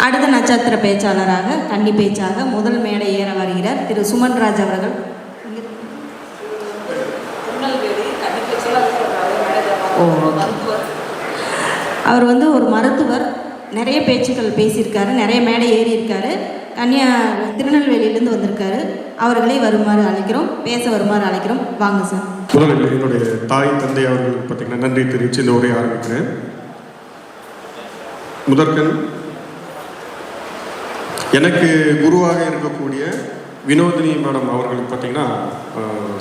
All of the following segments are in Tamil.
அடுத்த நட்சத்திர பேச்சாளராக கன்னி பேச்சாக முதல் மேடை ஏற வருகிறார் திரு சுமன்ராஜ் அவர்கள். அவர் ஒரு மருத்துவர், நிறைய பேச்சுக்கள் பேசியிருக்காரு, நிறைய மேடை ஏறி இருக்காரு. திருநெல்வேலியிலேருந்து வந்திருக்காரு. அவர்களை வருமாறு அழைக்கிறோம், பேச வருமாறு அழைக்கிறோம். வாங்க சார். முதலில் என்னுடைய தாய் தந்தை அவர்களுக்கு பார்த்தீங்கன்னா நன்றி தெரிவித்து இந்த உரையை ஆரம்பிக்கிறேன். முதற்கண் எனக்கு குருவாக இருக்கக்கூடிய வினோதினி மேடம் அவர்களுக்கு பார்த்தீங்கன்னா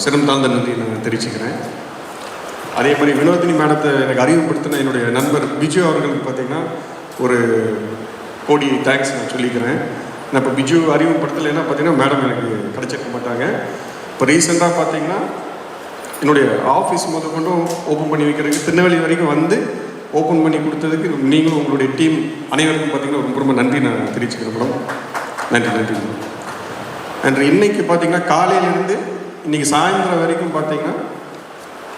சிரம் தாழ்ந்த நன்றி நான் தெரிவிச்சுக்கிறேன். அதே மாதிரி வினோதினி மேடத்தை எனக்கு அறிவுப்படுத்தின என்னுடைய நண்பர் பிஜு அவர்களுக்கு பார்த்தீங்கன்னா ஒரு கோடி தேங்க்ஸ் நான் சொல்லிக்கிறேன். நான் இப்போ பிஜு அறிவுப்படுத்தலைன்னா பார்த்தீங்கன்னா மேடம் எனக்கு கிடச்சிருக்க மாட்டாங்க. இப்போ ரீசெண்டாக பார்த்தீங்கன்னா என்னுடைய ஆஃபீஸ் கொண்டும் ஓப்பன் பண்ணி வைக்கிறதுக்கு திருநெல்வேலி வரைக்கும் வந்து ஓப்பன் பண்ணி கொடுத்ததுக்கு நீங்களும் உங்களுடைய டீம் அனைவருக்கும் பார்த்தீங்கன்னா ரொம்ப ரொம்ப நன்றி நான் தெரிவிச்சுக்கிறேன் மேடம். நன்றி நன்றி. அன்று இன்னைக்கு பார்த்தீங்கன்னா காலையிலேருந்து இன்றைக்கி சாயந்தரம் வரைக்கும் பார்த்தீங்கன்னா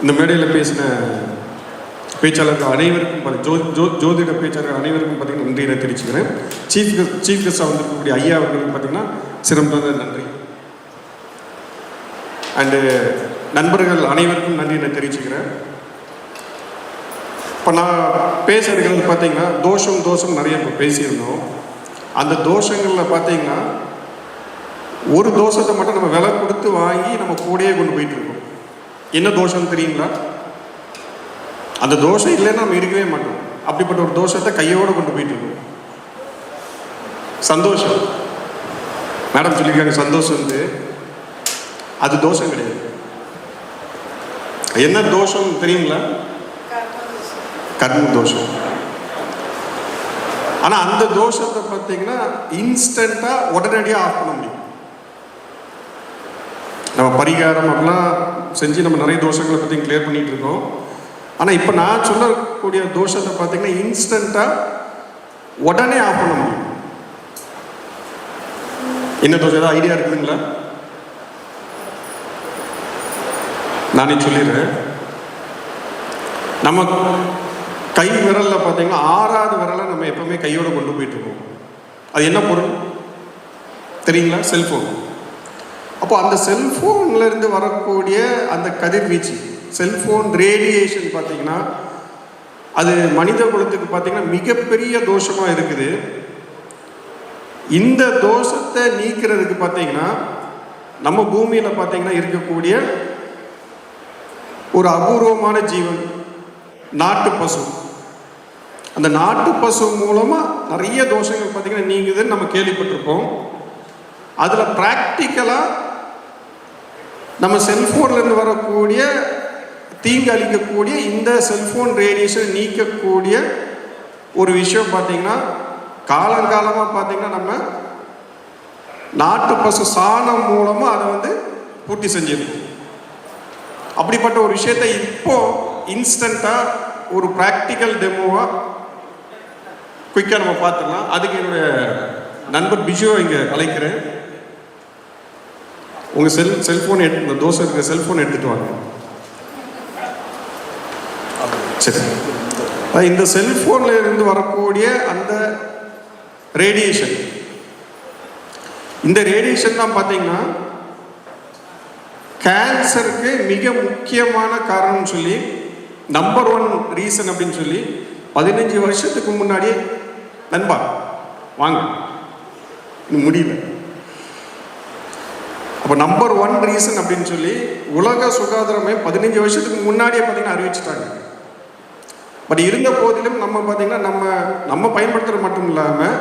இந்த மேடையில் பேசின பேச்சாளர்கள் அனைவருக்கும் ஜோதிட பேச்சாளர்கள் அனைவருக்கும் பார்த்தீங்கன்னா நன்றி நான் தெரிவிச்சுக்கிறேன். சீஃப் கெஸ்டாக வந்திருக்கக்கூடிய ஐயா அவர்களுக்கு பார்த்தீங்கன்னா சிறந்த நன்றி. அண்டு நண்பர்கள் அனைவருக்கும் நன்றி நான் தெரிவிச்சுக்கிறேன். இப்போ நான் பேசுகிறது பார்த்தீங்கன்னா தோஷம் நிறைய இப்போ பேசியிருந்தோம். அந்த தோஷங்களில் பார்த்தீங்கன்னா ஒரு தோஷத்தை மட்டும் நம்ம விலை கொடுத்து வாங்கி நம்ம கூடயே கொண்டு போயிட்டு இருக்கோம். என்ன தோஷம் தெரியுங்களா? அந்த தோஷம் இல்லைன்னா நம்ம இருக்கவே மாட்டோம். அப்படிப்பட்ட ஒரு தோஷத்தை கையோடு கொண்டு போயிட்டு இருக்கோம். சந்தோஷம் மேடம் சொல்லியிருக்காங்க, சந்தோஷம் அது தோஷம் கிடையாது. என்ன தோஷம் தெரியுங்களா? கர்ம தோஷம். ஆனால் அந்த தோஷத்தை பார்த்தீங்கன்னா இன்ஸ்டண்ட்டாக உடனடியாக ஆஃப் பண்ண முடியும். நம்ம பரிகாரம் அப்படிலாம் செஞ்சு நம்ம நிறைய தோஷங்களை பற்றி கிளியர் பண்ணிட்டு இருக்கோம். ஆனால் இப்போ நான் சொல்லக்கூடிய தோஷத்தை பார்த்தீங்கன்னா இன்ஸ்டண்ட்டாக உடனே ஆஃப் பண்ண முடியும். என்ன தோஷம்? ஏதாவது ஐடியா இருக்குதுங்களா? நானே சொல்லிடுறேன். நம்ம கை விரலில் பார்த்தீங்கன்னா 6வது விரலை நம்ம எப்பவுமே கையோடு கொண்டு போயிட்டு இருக்கோம். அது என்ன பொருள் தெரியுங்களா? செல்ஃபோன். அப்போ அந்த செல்ஃபோன்லேருந்து வரக்கூடிய அந்த கதிர்வீச்சு, செல்ஃபோன் ரேடியேஷன் பார்த்தீங்கன்னா அது மனித குலத்துக்கு பார்த்தீங்கன்னா மிகப்பெரிய தோஷமாக இருக்குது. இந்த தோஷத்தை நீக்கிறதுக்கு பார்த்தீங்கன்னா நம்ம பூமியில் பார்த்தீங்கன்னா இருக்கக்கூடிய ஒரு அபூர்வமான ஜீவன் நாட்டு பசு. அந்த நாட்டு பசு மூலமாக நிறைய தோஷங்கள் பார்த்தீங்கன்னா நீங்குதுன்னு நம்ம கேள்விப்பட்டிருப்போம். அதில் ப்ராக்டிக்கலாக நம்ம செல்ஃபோன்லேருந்து வரக்கூடிய தீங்கு அளிக்கக்கூடிய இந்த செல்ஃபோன் ரேடியேஷன் நீக்கக்கூடிய ஒரு விஷயம் பார்த்தீங்கன்னா காலங்காலமாக பார்த்தீங்கன்னா நம்ம நாட்டு பசு சாணம் மூலமாக அதை பூர்த்தி செஞ்சிருக்கோம். அப்படிப்பட்ட ஒரு விஷயத்தை இப்போ இன்ஸ்டண்ட்டாக ஒரு ப்ராக்டிக்கல் டெமோவாக குயிக்காக நம்ம பார்த்துக்கலாம். அதுக்கு என்னுடைய நண்பர் பிஜுவை இங்கே அழைக்கிறேன். உங்கள் செல்ஃபோன் இந்த தோசை இருக்கிற செல்ஃபோன் எடுத்துகிட்டு வாங்க. சரி, இந்த செல்ஃபோனில் இருந்து வரக்கூடிய அந்த ரேடியேஷன், இந்த ரேடியேஷன் தான் பார்த்தீங்கன்னா கேன்சருக்கு மிக முக்கியமான காரணம்னு சொல்லி நம்பர் 1 ரீசன் அப்படின்னு சொல்லி 15 வருஷத்துக்கு முன்னாடியே நண்பா வாங்க இன்னும் முடியல. அப்போ நம்பர் 1 ரீசன் அப்படின்னு சொல்லி உலக சுகாதாரமே 15 வருஷத்துக்கு முன்னாடியே பார்த்தீங்கன்னா அறிவிச்சிட்டாங்க. பட் இருந்த போதிலும் நம்ம பார்த்தீங்கன்னா நம்ம பயன்படுத்துறது மட்டும் இல்லாமல்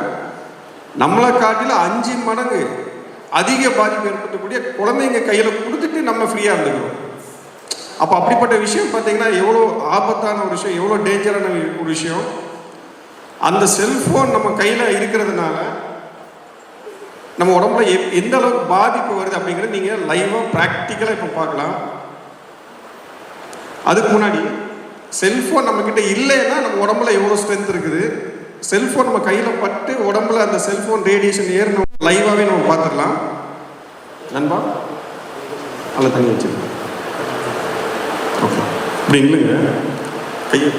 நம்மளை காட்டில 5 மடங்கு அதிக பாதிப்பு ஏற்படுத்தக்கூடிய குழந்தைங்க கையில் கொடுத்துட்டு நம்ம ஃப்ரீயாக இருந்துக்கிறோம். அப்போ அப்படிப்பட்ட விஷயம் பார்த்தீங்கன்னா எவ்வளோ ஆபத்தான ஒரு விஷயம், எவ்வளோ டேஞ்சரான ஒரு விஷயம். அந்த செல்ஃபோன் நம்ம கையில் இருக்கிறதுனால நம்ம உடம்புல எந்த அளவுக்கு பாதிப்பு வருது அப்படிங்கிறது நீங்கள் லைவாக ப்ராக்டிக்கலாக இப்போ பார்க்கலாம். அதுக்கு முன்னாடி செல்ஃபோன் நம்மக்கிட்ட இல்லைன்னா நம்ம உடம்புல எவ்வளோ ஸ்ட்ரென்த் இருக்குது, செல்ஃபோன் நம்ம கையில் பட்டு உடம்புல அந்த செல்ஃபோன் ரேடியேஷன் ஏறின லைவாகவே நம்ம பார்த்துடலாம். நண்பா அதில் தண்ணி வச்சுருக்கேன். ஓகே, இப்படி இல்லைங்க, கையை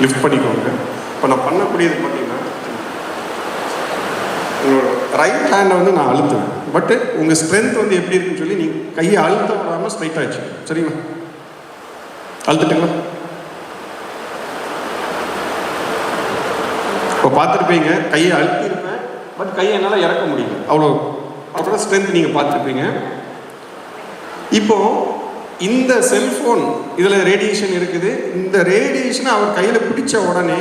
லிஃப்ட் பண்ணிக்கோங்க. இப்போ நான் பண்ணக்கூடியது பார்த்தீங்கன்னா ரைட் ஹேண்டை வந்து நான் அழுத்துவேன். பட்டு உங்கள் ஸ்ட்ரென்த் வந்து எப்படி இருக்குன்னு சொல்லி நீங்கள் கையை அழுத்த விடாமல் ஸ்ட்ரைட்டாக ஆச்சு. சரிங்களா? அழுத்துட்டுங்களா? இப்போ பார்த்துருப்பீங்க, கையை அழுத்திருப்பேன், பட் கையை என்னால் இறக்க முடியல. அவ்வளோ ஸ்ட்ரென்த் நீங்கள் பார்த்துருப்பீங்க. இப்போ இந்த செல்ஃபோன் இதில் ரேடியேஷன் இருக்குது. இந்த ரேடியேஷனை அவர் கையில் பிடிச்ச உடனே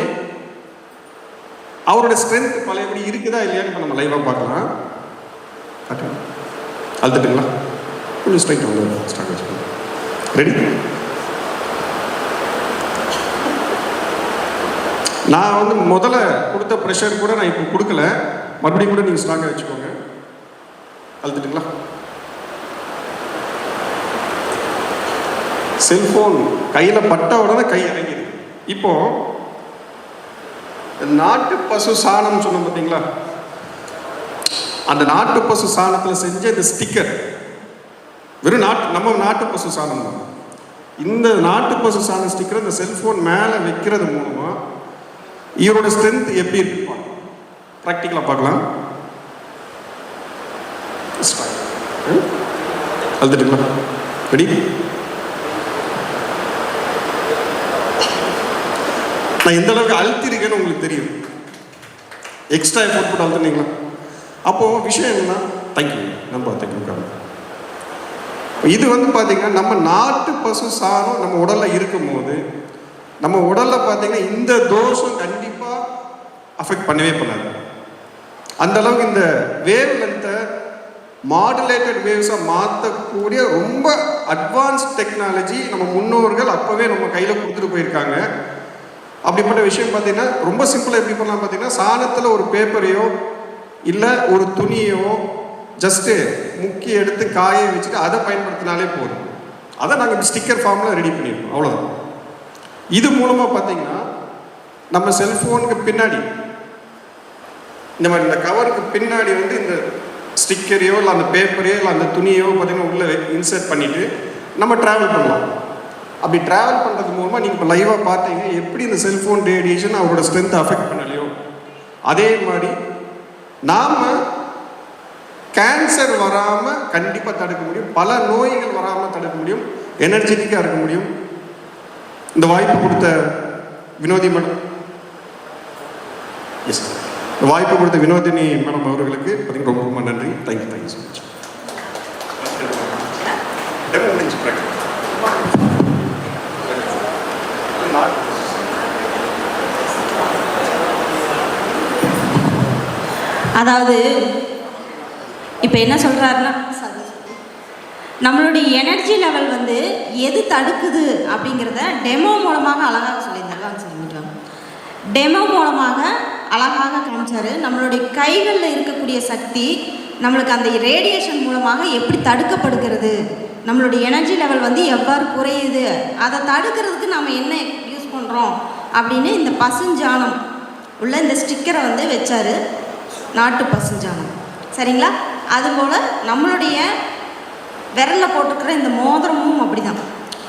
அவரோட ஸ்ட்ரென்த் பழையபடி இருக்குதா இல்லையான்னு இப்போ நம்ம லைவாக பார்க்கலாம். அழுத்துட்டுங்களா? கொஞ்சம் ஸ்ட்ரைட் வந்து ஸ்டார்ட் வச்சுக்கோங்க. ரெடி? நான் வந்து முதல்ல கொடுத்த ப்ரெஷர் கூட நான் இப்போ கொடுக்கல. மறுபடியும் கூட நீங்கள் ஸ்ட்ராங்காக வச்சுக்கோங்க. அழுத்துட்டுங்களா? செல்ஃபோன் கையில் பட்ட உடனே கை இறங்கிடுது. இப்போ நாட்டு பசு சாணம் சொன்னோம் பார்த்தீங்களா? அந்த நாட்டு பசு சாணத்தில் செஞ்ச இந்த ஸ்டிக்கர் வெறும் நம்ம நாட்டு பசு சாணம் தான். இந்த நாட்டு பசு சாணம் ஸ்டிக்கர் இந்த செல்ஃபோன் மேலே வைக்கிறது மூலமாக இவரோட ஸ்ட்ரென்த் எப்படி இருக்கு ப்ராக்டிக்கலாக பார்க்கலாம். அழுத்துட்டுங்களா? ரெடி? நான் எந்த அளவுக்கு அழுத்திருக்கேன்னு உங்களுக்கு தெரியும். எக்ஸ்ட்ரா எஃபோர்ட் போட்டு அழுத்துனீங்களா? அப்போது விஷயம் என்னன்னா, தேங்க்யூ நம்ம தேங்க்யூ. இது வந்து பார்த்தீங்கன்னா நம்ம நாட்டு பசு சாணம் நம்ம உடலில் இருக்கும் போது நம்ம உடலில் பார்த்தீங்கன்னா இந்த தோஷம் கண்டிப்பாக அஃபெக்ட் பண்ணவே பண்ணாது. அந்த அளவுக்கு இந்த வேவ் லென்த்தை மாடுலேட்டட் வேவ்ஸாக மாற்றக்கூடிய ரொம்ப அட்வான்ஸ் டெக்னாலஜி நம்ம முன்னோர்கள் அப்போவே நம்ம கையில் கொடுத்துட்டு போயிருக்காங்க. அப்படிப்பட்ட விஷயம் பார்த்தீங்கன்னா ரொம்ப சிம்பிளாக எப்படி பண்ணலாம் பார்த்தீங்கன்னா, சாணத்தில் ஒரு பேப்பரையோ இல்லை ஒரு துணியோ ஜஸ்ட்டு முக்கி எடுத்து காய வச்சுட்டு அதை பயன்படுத்தினாலே போதும். அதை நாங்கள் ஸ்டிக்கர் ஃபார்மில் ரெடி பண்ணியிருக்கோம். அவ்வளோதான். இது மூலமாக பார்த்தீங்கன்னா நம்ம செல்ஃபோனுக்கு பின்னாடி இந்த மாதிரி இந்த கவருக்கு பின்னாடி வந்து இந்த ஸ்டிக்கரையோ இல்லை அந்த பேப்பரையோ இல்லை அந்த துணியோ பார்த்தீங்கன்னா உள்ளே இன்சர்ட் பண்ணிவிட்டு நம்ம ட்ராவல் பண்ணலாம். அப்படி ட்ராவல் பண்ணுறது மூலமாக நீங்கள் இப்போ லைவாக பார்த்தீங்க எப்படி இந்த செல்ஃபோன் ரேடியேஷன் அவரோட ஸ்ட்ரென்த்தை அஃபெக்ட் பண்ணலையோ அதே மாதிரி நாம் கேன்சர் வராமல் கண்டிப்பாக தடுக்க முடியும். பல நோய்கள் வராமல் தடுக்க முடியும். எனர்ஜெட்டிக்காக இருக்க முடியும். இந்த வாய்ப்பு கொடுத்த வினோதி மேடம், எஸ், இந்த வாய்ப்பு கொடுத்த வினோதினி மேடம் அவர்களுக்கு பார்த்தீங்கன்னா ரொம்ப ரொம்ப நன்றி. Thank you so much. அதாவது இப்போ என்ன சொல்கிறாருன்னா, நம்மளுடைய எனர்ஜி லெவல் வந்து எது தடுக்குது அப்படிங்கிறத டெமோ மூலமாக அழகாக சொல்லியிருந்தாங்க. டெமோ மூலமாக அழகாக காமிச்சார். நம்மளுடைய கைகளில் இருக்கக்கூடிய சக்தி நம்மளுக்கு அந்த ரேடியேஷன் மூலமாக எப்படி தடுக்கப்படுகிறது, நம்மளுடைய எனர்ஜி லெவல் வந்து எவ்வாறு குறையுது, அதை தடுக்கிறதுக்கு நம்ம என்ன யூஸ் பண்ணுறோம் அப்படின்னு இந்த பசுஞ்சாணம் உள்ள இந்த ஸ்டிக்கரை வந்து வச்சார். நாட்டு பசுஞ்சாணம், சரிங்களா? அதுபோல் நம்மளுடைய விரலில் போட்டுக்கிற இந்த மோதிரமும் அப்படி தான்.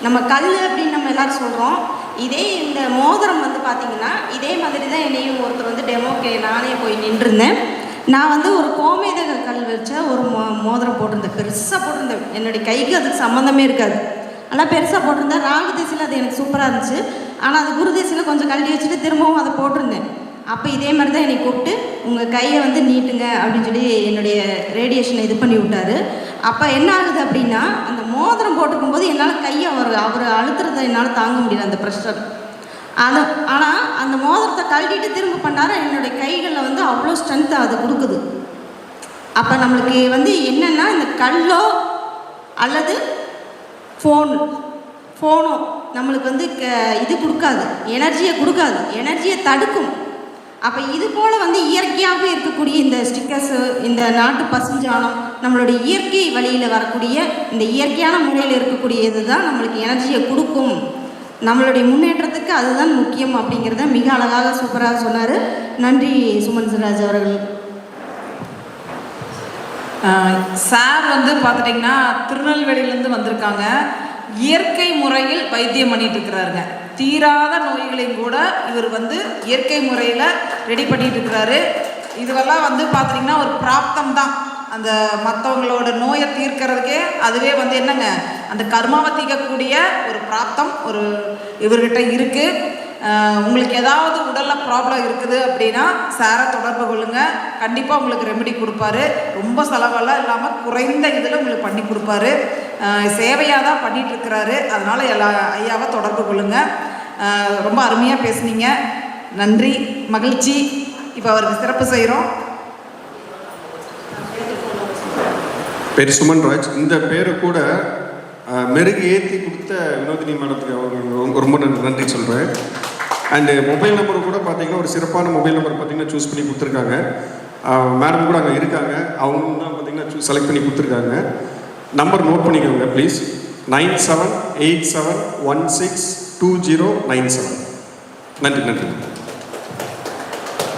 நம்ம கல் அப்படின்னு நம்ம எல்லோரும் சொல்கிறோம். இதே இந்த மோதிரம் வந்து பார்த்திங்கன்னா இதே மாதிரி தான் என்னையும் ஒருத்தர் வந்து டெமோக்கு நானே போய் நின்றுருந்தேன். நான் வந்து ஒரு கோமேதக கல் வச்ச ஒரு மோதிரம் போட்டிருந்தேன். பெருசாக போட்டிருந்தேன். என்னுடைய கைக்கு அதுக்கு சம்மந்தமே இருக்காது. நல்லா பெருசாக போட்டிருந்தேன். ராகு திசையில் அது எனக்கு சூப்பராக இருந்துச்சு. ஆனால் அது குரு திசையில் கொஞ்சம் கழட்டி வச்சுட்டு திரும்பவும் அதை போட்டிருந்தேன். அப்போ இதே மாதிரி தான் என்னை கூப்பிட்டு உங்கள் கையை வந்து நீட்டுங்க அப்படின்னு சொல்லி என்னுடைய ரேடியேஷனை இது பண்ணி விட்டார். அப்போ என்ன ஆகுது அப்படின்னா, அந்த மோதிரம் போட்டுக்கும்போது என்னால் கையை அவர் அழுத்துறதை என்னால் தாங்க முடியல, அந்த ப்ரெஷர். ஆனால் அந்த மோதிரத்தை கழட்டிட்டு திரும்ப பண்ணார். என்னுடைய கைகளில் வந்து அவ்வளோ ஸ்ட்ரென்த்து அது கொடுக்குது. அப்போ நம்மளுக்கு வந்து என்னென்னா, இந்த கல்லோ அல்லது ஃபோனோ நம்மளுக்கு வந்து இது கொடுக்காது, எனர்ஜியை கொடுக்காது, எனர்ஜியை தடுக்கும். அப்போ இது போல் வந்து இயற்கையாக இருக்கக்கூடிய இந்த ஸ்டிக்கர்ஸு, இந்த நாட்டு பசுஞ்சாணம், நம்மளுடைய இயற்கை வழியில் வரக்கூடிய இந்த இயற்கையான முறையில் இருக்கக்கூடியது தான் நம்மளுக்கு எனர்ஜியை கொடுக்கும். நம்மளுடைய முன்னேற்றத்துக்கு அதுதான் முக்கியம் அப்படிங்கிறத மிக அழகாக சூப்பராக சொன்னார். நன்றி சுமன் சிராஜ் அவர்கள். சார் வந்து பார்த்துட்டிங்கன்னா திருநெல்வேலியிலேருந்து வந்திருக்காங்க. இயற்கை முறையில் வைத்தியம் பண்ணிட்டு இருக்கிறாருங்க. தீராத நோய்களையும் கூட இவர் வந்து இயற்கை முறையில் ரெடி பண்ணிட்டு இருக்கிறாரு. இதுவெல்லாம் வந்து பார்த்திங்கன்னா ஒரு பிராப்தம் தான். அந்த மற்றவங்களோட நோயை தீர்க்கறதுக்கே அதுவே வந்து என்னங்க, அந்த கர்மாவை தீர்க்கக்கூடிய ஒரு பிராப்தம் ஒரு இவர்கிட்ட இருக்குது. உங்களுக்கு ஏதாவது உடலில் ப்ராப்ளம் இருக்குது அப்படின்னா சாரை தொடர்பு கொள்ளுங்கள். கண்டிப்பாக உங்களுக்கு ரெமெடி கொடுப்பாரு. ரொம்ப செலவெல்லாம் இல்லாமல் குறைந்த இதில் உங்களுக்கு பண்ணி கொடுப்பாரு. சேவையாக தான் பண்ணிகிட்ருக்கிறாரு. அதனால் எல்லா ஐயாவை தொடர்பு கொள்ளுங்கள். ரொம்ப அருமையாக பேசுனீங்க. நன்றி, மகிழ்ச்சி. இப்போ அவருக்கு சிறப்பு செய்கிறோம். பேர் சுமன் ராஜ். இந்த பேரை கூட மெருகு ஏற்றி கொடுத்த வினோதினி மேடத்துக்கு அவங்களுக்கு ரொம்ப நன்றி சொல்கிறேன். அண்டு மொபைல் நம்பர் கூட பார்த்தீங்கன்னா ஒரு சிறப்பான மொபைல் நம்பர் பார்த்தீங்கன்னா சூஸ் பண்ணி கொடுத்துருக்காங்க. மேடம் கூட அங்கே இருக்காங்க. அவங்க தான் பார்த்தீங்கன்னா செலக்ட் பண்ணி கொடுத்துருக்காங்க. நம்பர் நோட் பண்ணிக்கோங்க ப்ளீஸ். 9787162097. நன்றி.